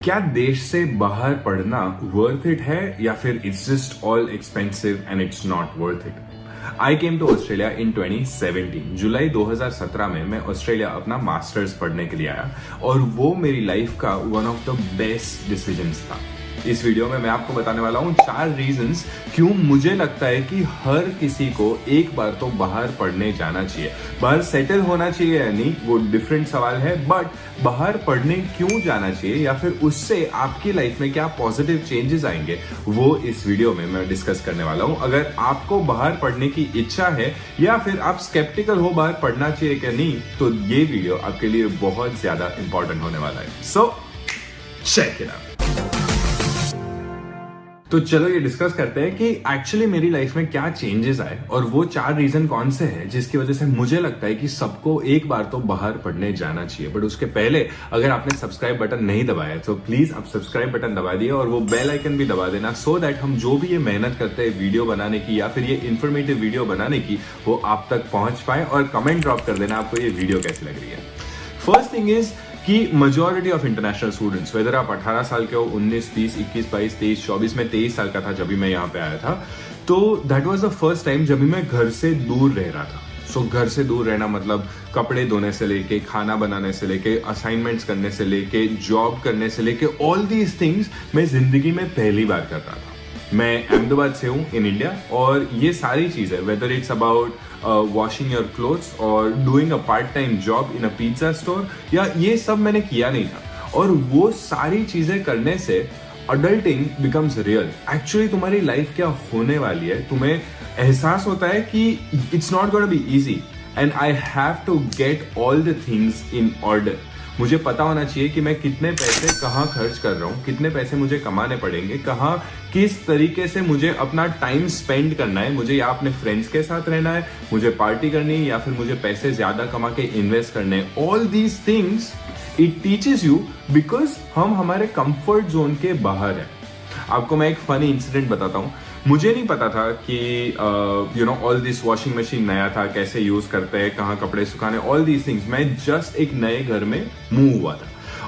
क्या देश से बाहर पढ़ना वर्थ इट है या फिर it's just all expensive and it's not worth it. I came to Australia in 2017। जुलाई 2017 में मैं ऑस्ट्रेलिया अपना मास्टर्स पढ़ने के लिए आया और वो मेरी लाइफ का one of the best decisions था। इस वीडियो में मैं आपको बताने वाला हूँ 4 रीजंस क्यों मुझे लगता है कि हर किसी को एक बार तो बाहर पढ़ने जाना चाहिए। बाहर सेटल होना चाहिए या नहीं वो डिफरेंट सवाल है, बट बाहर पढ़ने क्यों जाना चाहिए या फिर उससे आपकी लाइफ में क्या पॉजिटिव चेंजेस आएंगे वो इस वीडियो में मैं डिस्कस करने वाला हूँ। अगर आपको बाहर पढ़ने की इच्छा है या फिर आप स्केप्टिकल हो बाहर पढ़ना चाहिए क्या नहीं, तो ये वीडियो आपके लिए बहुत ज्यादा इंपॉर्टेंट होने वाला है। So check it out. तो चलो ये डिस्कस करते हैं कि एक्चुअली मेरी लाइफ में क्या चेंजेस आए और वो 4 रीजन कौन से हैं जिसकी वजह से मुझे लगता है कि सबको एक बार तो बाहर पढ़ने जाना चाहिए। बट उसके पहले अगर आपने सब्सक्राइब बटन नहीं दबाया तो प्लीज आप सब्सक्राइब बटन दबा दिए और वो बेल आइकन भी दबा देना, सो दैट हम जो भी ये मेहनत करते हैं वीडियो बनाने की या फिर ये इन्फॉर्मेटिव वीडियो बनाने की वो आप तक पहुंच पाए। और कमेंट ड्रॉप कर देना आपको ये वीडियो कैसी लग रही है। फर्स्ट थिंग इज कि majority of international students, whether आप 18 साल के हो, 19, 20, 21, 22, 23, 24, में 23 साल का था जब भी मैं यहाँ पे आया था, तो that was the first time जब भी मैं घर से दूर रह रहा था। सो घर से दूर रहना मतलब कपड़े धोने से लेके, खाना बनाने से लेके, असाइनमेंट्स करने से लेके, जॉब करने से लेके, ऑल दीज थिंग्स मैं जिंदगी में पहली बार कर रहा था। मैं अहमदाबाद से हूँ इन इंडिया और ये सारी चीजें, whether it's about washing your clothes और doing a part time job in a pizza store, या ये सब मैंने किया नहीं था। और वो सारी चीजें करने से अडल्टिंग बिकम्स रियल। एक्चुअली तुम्हारी लाइफ क्या होने वाली है, तुम्हें एहसास होता है कि it's not gonna be easy and I have to get all the things in order. मुझे पता होना चाहिए कि मैं कितने पैसे कहाँ खर्च कर रहा हूँ, कितने पैसे मुझे कमाने पड़ेंगे, कहाँ किस तरीके से मुझे अपना टाइम स्पेंड करना है। मुझे या अपने फ्रेंड्स के साथ रहना है, मुझे पार्टी करनी है, या फिर मुझे पैसे ज्यादा कमा के इन्वेस्ट करने हैं। All these things it teaches you because हम हमारे कंफर्ट जोन के बाहर है। आपको मैं एक फनी इंसिडेंट बताता हूँ। मुझे नहीं पता था कि ऑल दिस वॉशिंग मशीन नया था, कैसे यूज करते हैं, कहाँ कपड़े सुखाने, ऑल दीज थिंग्स। मैं जस्ट एक नए घर में मूव हुआ था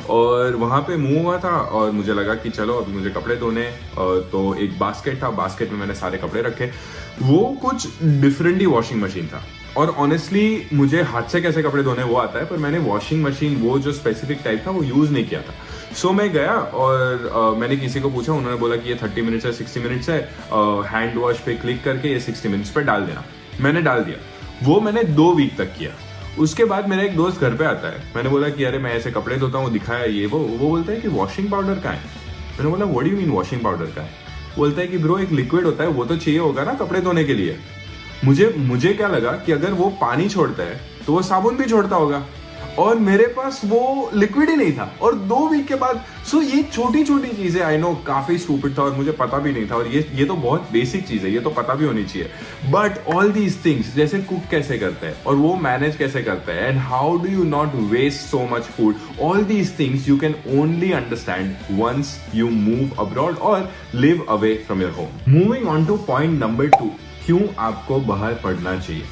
और वहां पे मूव हुआ था और मुझे लगा कि चलो अभी मुझे कपड़े धोने, तो एक बास्केट था, बास्केट में मैंने सारे कपड़े रखे। वो कुछ डिफरेंट ही वॉशिंग मशीन था और ऑनेस्टली मुझे हाथ से कैसे कपड़े धोने वो आता है, पर मैंने वॉशिंग मशीन वो जो स्पेसिफिक टाइप था वो यूज नहीं किया था। सो मैं गया और मैंने किसी को पूछा, उन्होंने बोला कि ये 30 मिनट्स है, 60 मिनट्स है, हैंड वॉश पे क्लिक करके ये 60 मिनट्स पे डाल देना। मैंने डाल दिया। वो मैंने 2 वीक तक किया। उसके बाद मेरा एक दोस्त घर पे आता है, मैंने बोला कि अरे मैं ऐसे कपड़े धोता हूँ, दिखाया ये वो बोलता है कि वॉशिंग पाउडर का है। मैंने बोला what do you mean washing powder का है? बोलता है कि ब्रो एक लिक्विड होता है, वो तो चाहिए होगा ना कपड़े धोने के लिए। मुझे क्या लगा कि अगर वो पानी छोड़ता है तो वो साबुन भी छोड़ता होगा, और मेरे पास वो लिक्विड ही नहीं था। और 2 वीक के बाद, सो ये छोटी छोटी चीजें, आई नो काफी स्टूपिड था और मुझे पता भी नहीं था, और ये तो बहुत बेसिक चीज है, ये तो पता भी होनी चाहिए। बट ऑल दीज थिंग्स, जैसे कुक कैसे करते हैं और वो मैनेज कैसे करते हैं, and how do you not waste so much food, all these things you can only understand once you move abroad और live away from your home. Moving on to point number 2, क्यों आपको बाहर पढ़ना चाहिए।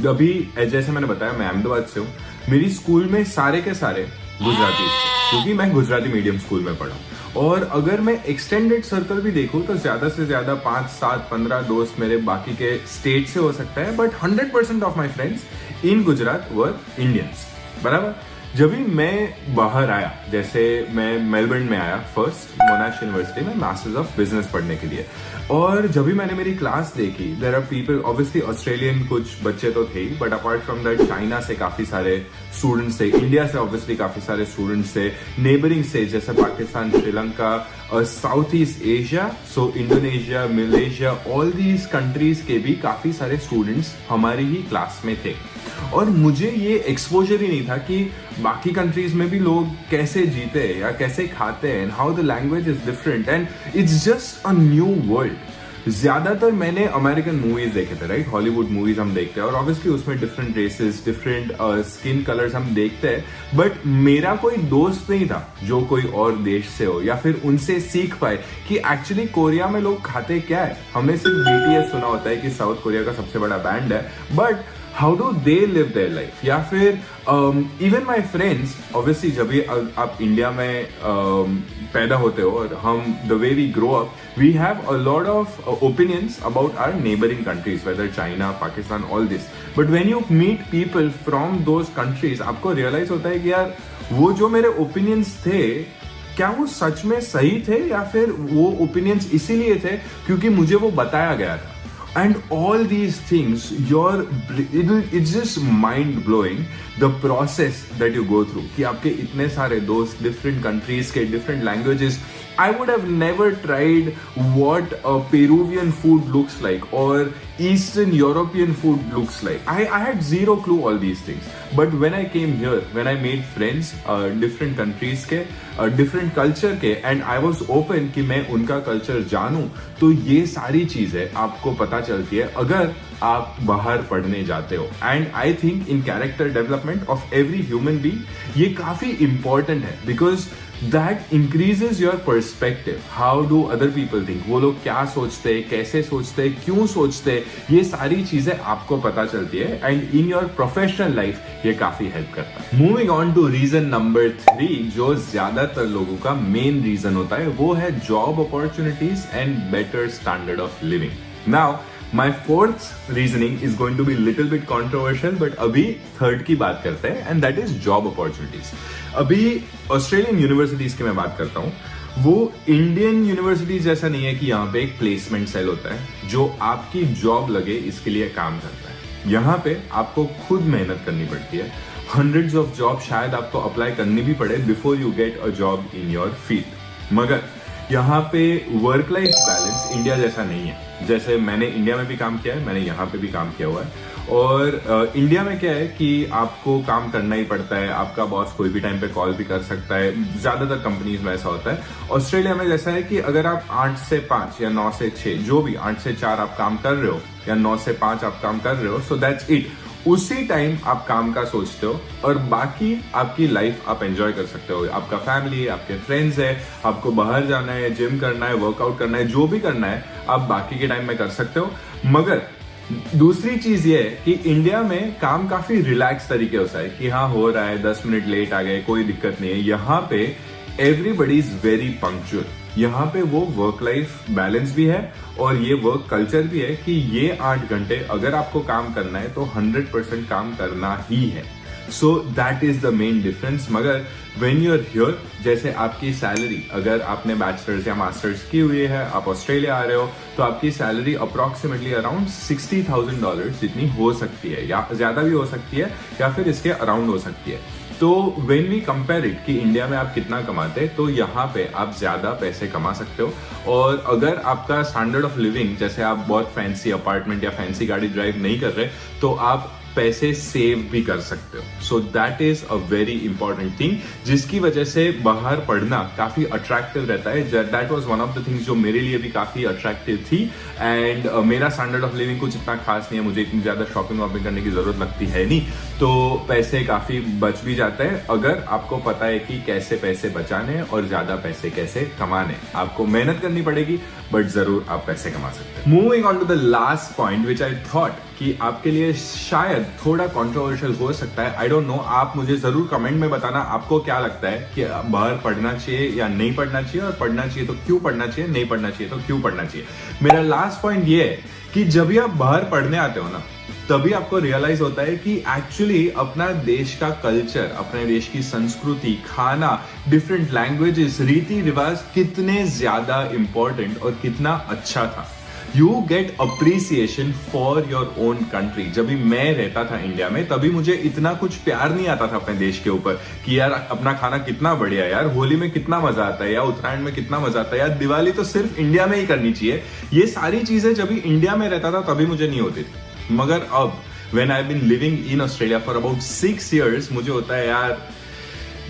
अभी जैसे मैंने बताया मैं अहमदाबाद से हूँ। मेरी स्कूल में सारे के सारे गुजराती, क्योंकि मैं गुजराती मीडियम स्कूल में पढ़ा। और अगर मैं एक्सटेंडेड सर्कल भी देखूं तो ज्यादा से ज्यादा 5, 7, 15 दोस्त मेरे बाकी के स्टेट से हो सकता है, but 100% of my friends in Gujarat were Indians. बराबर। जब भी मैं बाहर आया, जैसे मैं मेलबर्न में आया फर्स्ट मोनाश यूनिवर्सिटी में मास्टर्स ऑफ बिजनेस पढ़ने के लिए, और जब भी मैंने मेरी क्लास देखी, there are people, obviously Australian कुछ बच्चे तो थे ही, but apart from that China से काफी सारे स्टूडेंट्स थे, इंडिया से ऑब्वियसली काफी सारे स्टूडेंट्स थे, नेबरिंग से जैसे Pakistan, Sri Lanka, south east Asia, so Indonesia, Malaysia, all these countries के भी काफी सारे स्टूडेंट्स हमारी ही क्लास में थे। और मुझे ये एक्सपोजर ही नहीं था कि बाकी कंट्रीज में भी लोग कैसे जीते हैं या कैसे खाते हैं, and how the language is different and it's just a new world. ज्यादातर मैंने अमेरिकन मूवीज देखे थे, राइट, हॉलीवुड मूवीज हम देखते हैं और ऑब्वियसली उसमें different races, different skin colours हम देखते हैं, बट मेरा कोई दोस्त नहीं था जो कोई और देश से हो या फिर उनसे सीख पाए कि एक्चुअली कोरिया में लोग खाते क्या है। हमने सिर्फ BTS सुना होता है कि साउथ कोरिया का सबसे बड़ा बैंड है, but how do they live their life, या फिर इवन माई फ्रेंड्स, ऑब्वियसली जब भी आप इंडिया में पैदा होते हो और हम the way we grow up, we have a lot of opinions about our neighbouring countries, whether China, Pakistan, all this. But when you meet people from those countries, आपको रियलाइज होता है कि यार वो जो मेरे ओपिनियंस थे, क्या वो सच में सही थे या फिर वो ओपिनियंस इसीलिए थे क्योंकि मुझे वो बताया गया था. And all these things, it's just mind blowing the process that you go through. कि आपके इतने सारे दोस्त different countries के different languages. I would have never tried what a Peruvian food looks like or Eastern European food looks like. I had zero clue all these things. But when I came here, when I made friends, different countries के, different culture के, and I was open कि मैं उनका culture जानूं, तो ये सारी चीजें आपको पता चलती है अगर आप बाहर पढ़ने जाते हो. And I think in character development of every human being ये काफी इंपॉर्टेंट है, because that increases your perspective. How do other people think, वो लोग क्या सोचते हैं, कैसे सोचते हैं, क्यों सोचते हैं, ये सारी चीजें आपको पता चलती है. And in your professional life ये काफी हेल्प करता है. Moving on to reason number 3, जो ज्यादातर लोगों का मेन रीजन होता है, वो है job opportunities and better standard of living. Now my fourth reasoning is going to be little bit controversial, but अभी third की बात करते हैं, and that is job opportunities. अभी ऑस्ट्रेलियन यूनिवर्सिटीज की मैं बात करता हूँ, वो इंडियन यूनिवर्सिटीज जैसा नहीं है कि यहाँ पे एक प्लेसमेंट सेल होता है जो आपकी जॉब लगे इसके लिए काम करता है. यहाँ पे आपको खुद मेहनत करनी पड़ती है. हंड्रेड्स ऑफ जॉब शायद आपको अप्लाई करनी भी पड़े before you get a job in your field. मगर यहाँ पे वर्क लाइफ बैलेंस इंडिया जैसा नहीं है. जैसे मैंने इंडिया में भी काम किया है, मैंने यहाँ पे भी काम किया हुआ है. और इंडिया में क्या है कि आपको काम करना ही पड़ता है, आपका बॉस कोई भी टाइम पे कॉल भी कर सकता है. ज्यादातर कंपनीज में ऐसा होता है. ऑस्ट्रेलिया में जैसा है कि अगर आप 8 से 5 या 9 से 6, जो भी 8 से 4 आप काम कर रहे हो या 9 से 5 आप काम कर रहे हो, सो दैट्स इट. उसी टाइम आप काम का सोचते हो और बाकी आपकी लाइफ आप एंजॉय कर सकते हो. आपका फैमिली, आपके फ्रेंड्स है, आपको बाहर जाना है, जिम करना है, वर्कआउट करना है, जो भी करना है आप बाकी के टाइम में कर सकते हो. मगर दूसरी चीज ये है कि इंडिया में काम काफी रिलैक्स तरीके से है कि हाँ हो रहा है, 10 मिनट लेट आ गए, कोई दिक्कत नहीं है. यहाँ पे एवरीबडी इज वेरी पंक्चुअल. यहाँ पे वो वर्क लाइफ बैलेंस भी है और ये वर्क कल्चर भी है कि ये 8 घंटे अगर आपको काम करना है तो 100% काम करना ही है. So that is the main difference. मगर वेन यू आर हियर, जैसे आपकी सैलरी, अगर आपने बैचलर्स या मास्टर्स की हुई है, आप ऑस्ट्रेलिया आ रहे हो, तो आपकी सैलरी अप्रोक्सीमेटली अराउंड $60,000 जितनी हो सकती है, या ज्यादा भी हो सकती है या फिर इसके अराउंड हो सकती है. तो वेन वी कंपेयर इट कि इंडिया में आप कितना कमाते, तो यहाँ पे आप ज्यादा पैसे कमा सकते हो. और अगर आपका स्टैंडर्ड ऑफ लिविंग, जैसे आप बहुत फैंसी अपार्टमेंट या फैंसी गाड़ी ड्राइव नहीं कर रहे, तो आप पैसे सेव भी कर सकते हो. So that is a very important thing, जिसकी वजह से बाहर पढ़ना काफी अट्रैक्टिव रहता है. That was one of the things जो मेरे लिए भी काफी अट्रैक्टिव थी. एंड मेरा स्टैंडर्ड ऑफ लिविंग कुछ इतना खास नहीं है, मुझे इतनी ज्यादा शॉपिंग वॉपिंग करने की जरूरत लगती है नहीं, तो पैसे काफी बच भी जाते हैं अगर आपको पता है कि कैसे पैसे बचाने हैं और ज्यादा पैसे कैसे कमाने. आपको मेहनत करनी पड़ेगी, बट जरूर आप पैसे कमा सकते हैं. Moving on to the last point which I thought कि आपके लिए शायद थोड़ा कंट्रोवर्शियल हो सकता है. आई डोंट नो, आप मुझे जरूर कमेंट में बताना आपको क्या लगता है कि बाहर पढ़ना चाहिए या नहीं पढ़ना चाहिए, और पढ़ना चाहिए तो क्यों पढ़ना चाहिए, नहीं पढ़ना चाहिए तो क्यों पढ़ना चाहिए. मेरा लास्ट पॉइंट ये है कि जब भी आप बाहर पढ़ने आते हो ना, तभी आपको रियलाइज होता है कि एक्चुअली अपना देश का कल्चर, अपने देश की संस्कृति, खाना, डिफरेंट लैंग्वेजेस, रीति रिवाज कितने ज्यादा इंपॉर्टेंट और कितना अच्छा था. You get appreciation for your own country. जब भी मैं रहता था इंडिया में, तभी मुझे इतना कुछ प्यार नहीं आता था अपने देश के ऊपर कि यार अपना खाना कितना बढ़िया है, यार होली में कितना मजा आता है, या उत्तरायण में कितना मजा आता है, यार दिवाली तो सिर्फ इंडिया में ही करनी चाहिए. ये सारी चीजें जब भी इंडिया में रहता था तभी मुझे नहीं होती थी. मगर अब when I've been living in Australia for about 6 years, मुझे होता है यार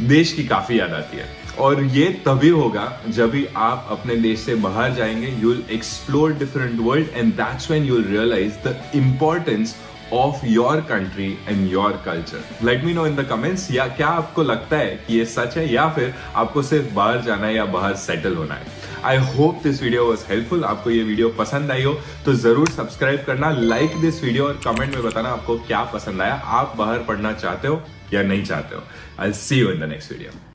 देश की काफी याद आती है. और ये तभी होगा जब भी आप अपने देश से बाहर जाएंगे. You will explore different world and that's when you will realise the importance of your country and your culture. Let me know in the comments, या क्या आपको लगता है कि ये सच है या फिर आपको सिर्फ बाहर जाना है या बाहर सेटल होना है. I hope this video was helpful. आपको ये वीडियो पसंद आई हो तो जरूर सब्सक्राइब करना, लाइक दिस वीडियो और कमेंट में बताना आपको क्या पसंद आया. आप बाहर पढ़ना चाहते हो या नहीं चाहते हो. I will see you in the next video.